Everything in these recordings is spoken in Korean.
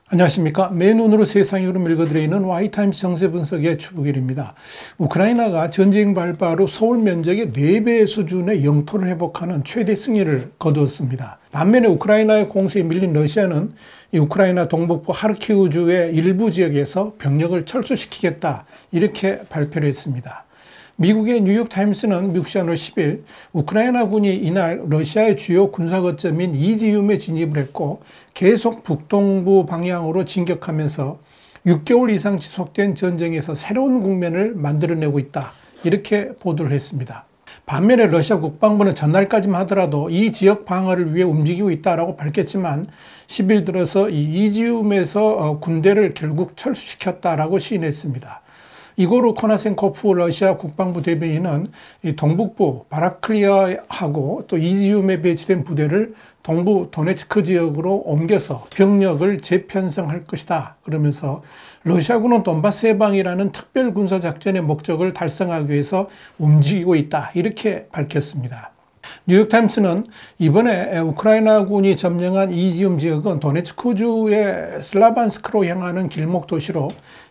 안녕하십니까. 맨눈으로 세상의 흐름 읽어드리는 Y타임스 정세 분석의 추부길입니다. 우크라이나가 전쟁 발발 후 서울 면적의 4배 수준의 영토를 회복하는 최대 승리를 거두었습니다. 반면에 우크라이나의 공세에 밀린 러시아는 이 우크라이나 동북부 하르키우주의 일부 지역에서 병력을 철수시키겠다 이렇게 발표를 했습니다. 미국의 뉴욕타임스는 미국 시간으로 10일 우크라이나군이 이날 러시아의 주요 군사 거점인 이지움에 진입을 했고 계속 북동부 방향으로 진격하면서 6개월 이상 지속된 전쟁에서 새로운 국면을 만들어내고 있다 이렇게 보도를 했습니다. 반면에 러시아 국방부는 전날까지만 하더라도 이 지역 방어를 위해 움직이고 있다고 밝혔지만 10일 들어서 이 이지움에서 군대를 결국 철수시켰다라고 시인했습니다. 이고르 코나센코프 러시아 국방부 대변인은 이 동북부 바라클리아하고 또 이지움에 배치된 부대를 동부 도네츠크 지역으로 옮겨서 병력을 재편성할 것이다. 그러면서 러시아군은 돈바스 해방이라는 특별 군사 작전의 목적을 달성하기 위해서 움직이고 있다. 이렇게 밝혔습니다. 뉴욕타임스는 이번에 우크라이나군이 점령한 이지움 지역은 도네츠크주의 슬라반스크로 향하는 길목 도시로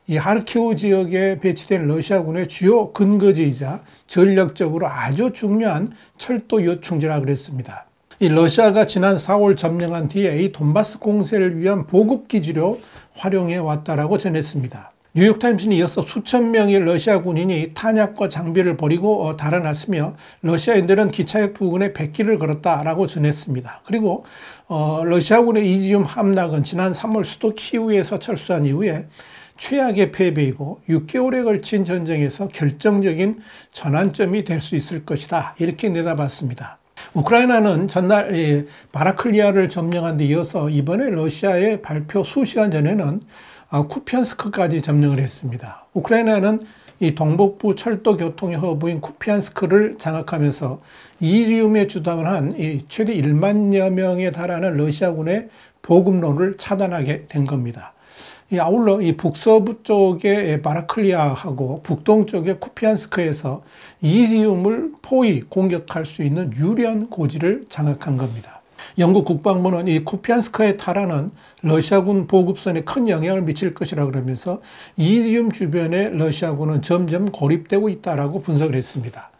이 하르키우 지역에 배치된 러시아군의 주요 근거지이자 전략적으로 아주 중요한 철도 요충지라 그랬습니다. 이 러시아가 지난 4월 점령한 뒤에 이 돈바스 공세를 위한 보급기지로 활용해 왔다라고 전했습니다. 뉴욕타임스는 이어서 수천 명의 러시아 군인이 탄약과 장비를 버리고 달아났으며 러시아인들은 기차역 부근에 백기를 걸었다라고 전했습니다. 그리고 러시아군의 이지움 함락은 지난 3월 수도 키우에서 철수한 이후에 최악의 패배이고 6개월에 걸친 전쟁에서 결정적인 전환점이 될 수 있을 것이다. 이렇게 내다봤습니다. 우크라이나는 전날 바라클리아를 점령한 데 이어서 이번에 러시아의 발표 수시간 전에는 쿠피안스크까지 점령을 했습니다. 우크라이나는 이 동북부 철도 교통의 허브인 쿠피안스크를 장악하면서 이지움에 주둔을 한 최대 1만여 명에 달하는 러시아군의 보급로를 차단하게 된 겁니다. 아울러 이 북서부 쪽의 바라클리아하고 북동쪽의 쿠피안스크에서 이지움을 포위 공격할 수 있는 유리한 고지를 장악한 겁니다. 영국 국방부는 이 쿠피안스크에 달하는 러시아군 보급선에 큰 영향을 미칠 것이라 그러면서 이지움 주변에 러시아군은 점점 고립되고 있다라고 분석을 했습니다.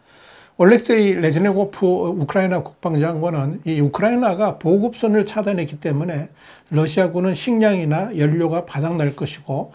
올렉세이 레즈네고프 우크라이나 국방장관은 이 우크라이나가 보급선을 차단했기 때문에 러시아군은 식량이나 연료가 바닥날 것이고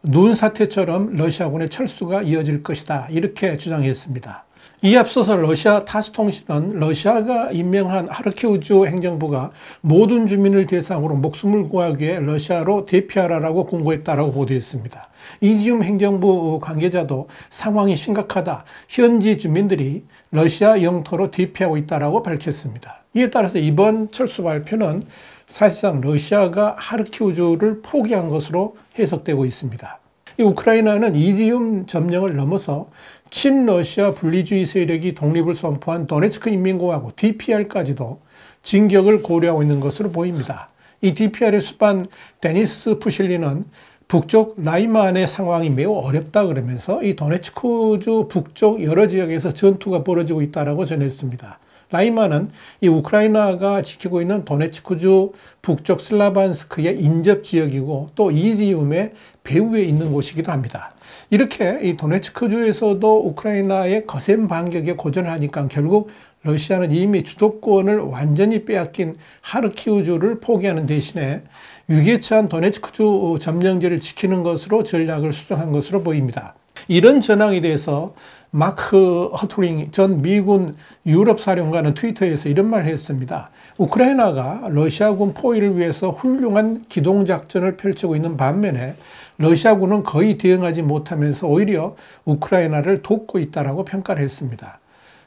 눈 사태처럼 러시아군의 철수가 이어질 것이다 이렇게 주장했습니다. 이에 앞서서 러시아 타스 통신은 러시아가 임명한 하르키우주 행정부가 모든 주민을 대상으로 목숨을 구하기 위해 러시아로 대피하라고 공고했다라고 보도했습니다. 이지움 행정부 관계자도 상황이 심각하다. 현지 주민들이 러시아 영토로 대피하고 있다라고 밝혔습니다. 이에 따라서 이번 철수 발표는 사실상 러시아가 하르키우주를 포기한 것으로 해석되고 있습니다. 이 우크라이나는 이지움 점령을 넘어서 친러시아 분리주의 세력이 독립을 선포한 도네츠크 인민공화국 DPR까지도 진격을 고려하고 있는 것으로 보입니다. 이 DPR의 수반 데니스 푸실리는 북쪽 라이만의 상황이 매우 어렵다 그러면서 이 도네츠크주 북쪽 여러 지역에서 전투가 벌어지고 있다고 전했습니다. 라이만은 이 우크라이나가 지키고 있는 도네츠크주 북쪽 슬라반스크의 인접 지역이고 또 이지움의 배후에 있는 곳이기도 합니다. 이렇게 이 도네츠크주에서도 우크라이나의 거센 반격에 고전을 하니까 결국 러시아는 이미 주도권을 완전히 빼앗긴 하르키우주를 포기하는 대신에 위기에 처한 도네츠크주 점령지를 지키는 것으로 전략을 수정한 것으로 보입니다. 이런 전황에 대해서 마크 허트링 전 미군 유럽 사령관은 트위터에서 이런 말을 했습니다. 우크라이나가 러시아군 포위를 위해서 훌륭한 기동작전을 펼치고 있는 반면에 러시아군은 거의 대응하지 못하면서 오히려 우크라이나를 돕고 있다고 평가를 했습니다.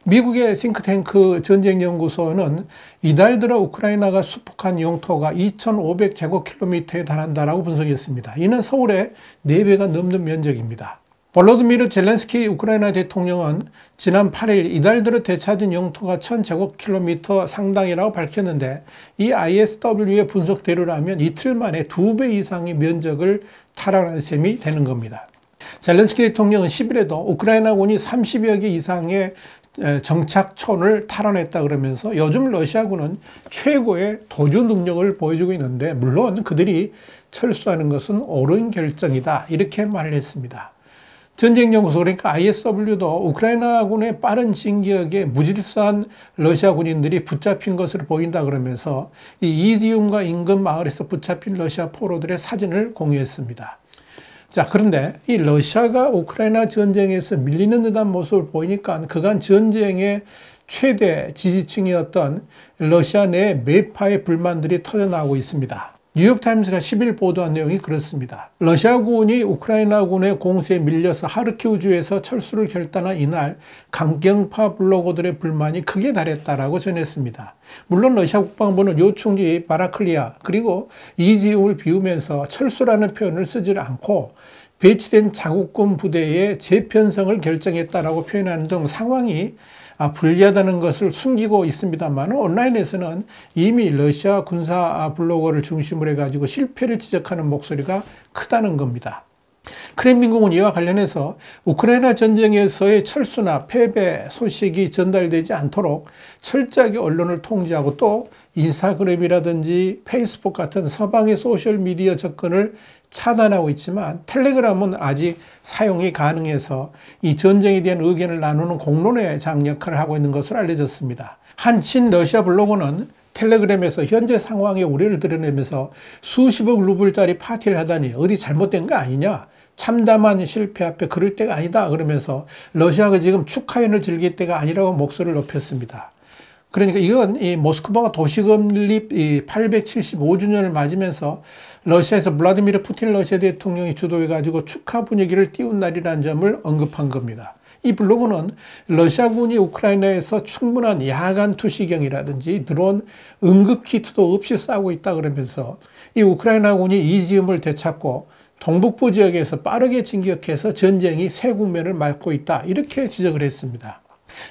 미국의 싱크탱크 전쟁연구소는 이달 들어 우크라이나가 수복한 영토가 2,500제곱킬로미터에 달한다고 분석했습니다. 이는 서울의 4배가 넘는 면적입니다. 볼로드미르 젤렌스키 우크라이나 대통령은 지난 8일 이달 들어 되찾은 영토가 1,000제곱킬로미터 상당이라고 밝혔는데 이 ISW의 분석대로라면 이틀 만에 2배 이상의 면적을 탈환한 셈이 되는 겁니다. 젤렌스키 대통령은 10일에도 우크라이나군이 30여 개 이상의 정착촌을 탈환했다 그러면서 요즘 러시아군은 최고의 도주 능력을 보여주고 있는데 물론 그들이 철수하는 것은 옳은 결정이다 이렇게 말을 했습니다. 전쟁연구소 그러니까 ISW도 우크라이나군의 빠른 진격에 무질서한 러시아 군인들이 붙잡힌 것으로 보인다 그러면서 이 이지움과 인근 마을에서 붙잡힌 러시아 포로들의 사진을 공유했습니다. 자, 그런데 이 러시아가 우크라이나 전쟁에서 밀리는 듯한 모습을 보이니까 그간 전쟁의 최대 지지층이었던 러시아 내 매파의 불만들이 터져나오고 있습니다. 뉴욕타임스가 10일 보도한 내용이 그렇습니다. 러시아군이 우크라이나군의 공세에 밀려서 하르키우주에서 철수를 결단한 이날 강경파 블로거들의 불만이 크게 달했다라고 전했습니다. 물론 러시아 국방부는 요충지 바라클리아 그리고 이지움을 비우면서 철수라는 표현을 쓰지 않고 배치된 자국군 부대의 재편성을 결정했다라고 표현하는 등 상황이 불리하다는 것을 숨기고 있습니다만 온라인에서는 이미 러시아 군사 블로거를 중심으로 해가지고 실패를 지적하는 목소리가 크다는 겁니다. 크렘린궁은 이와 관련해서 우크라이나 전쟁에서의 철수나 패배 소식이 전달되지 않도록 철저하게 언론을 통제하고 또 인스타그램이라든지 페이스북 같은 서방의 소셜미디어 접근을 차단하고 있지만 텔레그램은 아직 사용이 가능해서 이 전쟁에 대한 의견을 나누는 공론의 장 역할을 하고 있는 것으로 알려졌습니다. 한 친러시아 블로거는 텔레그램에서 현재 상황에 우려를 드러내면서 수십억 루블짜리 파티를 하다니 어디 잘못된 거 아니냐? 참담한 실패 앞에 그럴 때가 아니다 그러면서 러시아가 지금 축하연을 즐길 때가 아니라고 목소리를 높였습니다. 그러니까 이건 이 모스크바가 도시금 건립 875주년을 맞으면서 러시아에서 블라디미르 푸틴 러시아 대통령이 주도해가지고 축하 분위기를 띄운 날이라는 점을 언급한 겁니다. 이 블로그는 러시아군이 우크라이나에서 충분한 야간 투시경이라든지 드론 응급키트도 없이 싸우고 있다 그러면서 이 우크라이나군이 이지움을 되찾고 동북부 지역에서 빠르게 진격해서 전쟁이 새 국면을 맞고 있다 이렇게 지적을 했습니다.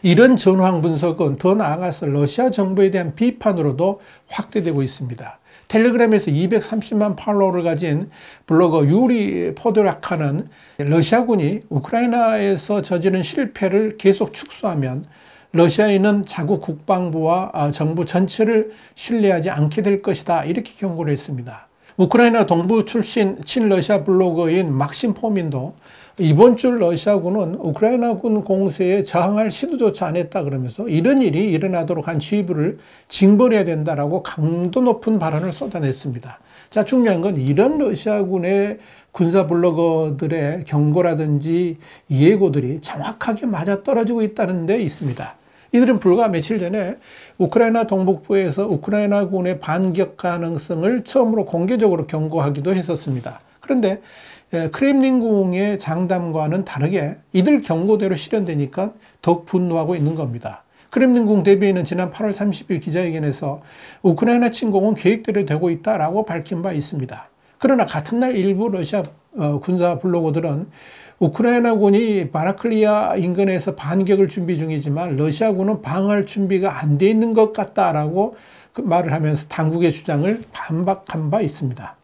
이런 전황 분석은 더 나아가서 러시아 정부에 대한 비판으로도 확대되고 있습니다. 텔레그램에서 230만 팔로워를 가진 블로거 유리 포도락하는 러시아군이 우크라이나에서 저지른 실패를 계속 축소하면 러시아인은 자국 국방부와 정부 전체를 신뢰하지 않게 될 것이다 이렇게 경고를 했습니다. 우크라이나 동부 출신 친러시아 블로거인 막심 포민도 이번 주 러시아군은 우크라이나군 공세에 저항할 시도조차 안 했다 그러면서 이런 일이 일어나도록 한 지휘부를 징벌해야 된다라고 강도 높은 발언을 쏟아냈습니다. 자, 중요한 건 이런 러시아군의 군사 블로거들의 경고라든지 예고들이 정확하게 맞아떨어지고 있다는 데 있습니다. 이들은 불과 며칠 전에 우크라이나 동북부에서 우크라이나군의 반격 가능성을 처음으로 공개적으로 경고하기도 했었습니다. 그런데 크렘린궁의 장담과는 다르게 이들 경고대로 실현되니까 더욱 분노하고 있는 겁니다. 크렘린궁 대변인은 지난 8월 30일 기자회견에서 우크라이나 침공은 계획대로 되고 있다라고 밝힌 바 있습니다. 그러나 같은 날 일부 러시아 군사 블로거들은 우크라이나군이 바라클리아 인근에서 반격을 준비 중이지만 러시아군은 방어할 준비가 안 돼 있는 것 같다라고 말을 하면서 당국의 주장을 반박한 바 있습니다.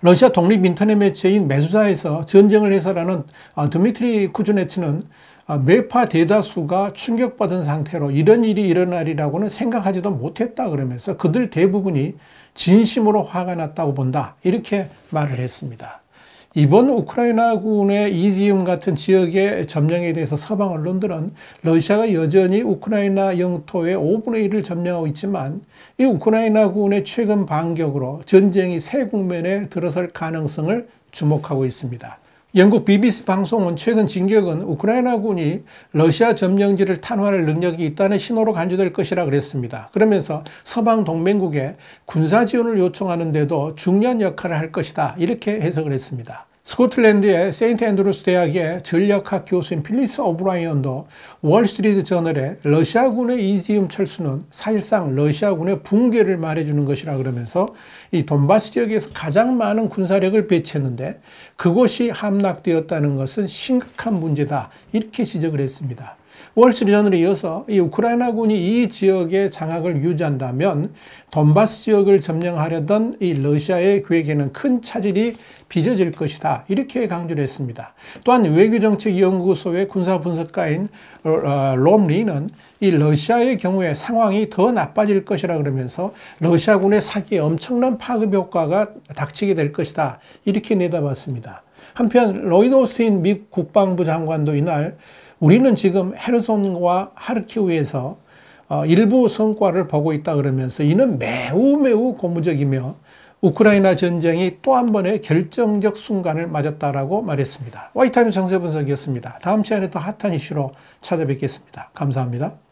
러시아 독립 인터넷 매체인 메두자에서 전쟁을 해설하는 드미트리 쿠즈네츠는 매파 대다수가 충격받은 상태로 이런 일이 일어나리라고는 생각하지도 못했다 그러면서 그들 대부분이 진심으로 화가 났다고 본다 이렇게 말을 했습니다. 이번 우크라이나군의 이지움 같은 지역의 점령에 대해서 서방 언론들은 러시아가 여전히 우크라이나 영토의 5분의 1을 점령하고 있지만 이 우크라이나군의 최근 반격으로 전쟁이 새 국면에 들어설 가능성을 주목하고 있습니다. 영국 BBC 방송은 최근 진격은 우크라이나군이 러시아 점령지를 탄환할 능력이 있다는 신호로 간주될 것이라 그랬습니다. 그러면서 서방 동맹국에 군사 지원을 요청하는데도 중요한 역할을 할 것이다 이렇게 해석을 했습니다. 스코틀랜드의 세인트 앤드루스 대학의 전략학 교수인 필리스 오브라이언도 월스트리트 저널에 러시아군의 이지움 철수는 사실상 러시아군의 붕괴를 말해주는 것이라 그러면서 이 돈바스 지역에서 가장 많은 군사력을 배치했는데 그곳이 함락되었다는 것은 심각한 문제다 이렇게 지적을 했습니다. 월스트리트저널에 이어서 이 우크라이나군이 이 지역의 장악을 유지한다면 돈바스 지역을 점령하려던 이 러시아의 계획에는 큰 차질이 빚어질 것이다. 이렇게 강조를 했습니다. 또한 외교정책연구소의 군사분석가인 롬 리는 이 러시아의 경우에 상황이 더 나빠질 것이라 그러면서 러시아군의 사기에 엄청난 파급 효과가 닥치게 될 것이다. 이렇게 내다봤습니다. 한편 로이드 오스틴 미 국방부 장관도 이날 우리는 지금 헤르손과 하르키우에서 일부 성과를 보고 있다 그러면서 이는 매우 고무적이며 우크라이나 전쟁이 또 한 번의 결정적 순간을 맞았다라고 말했습니다. 화이트타임스 정세분석이었습니다. 다음 시간에 더 핫한 이슈로 찾아뵙겠습니다. 감사합니다.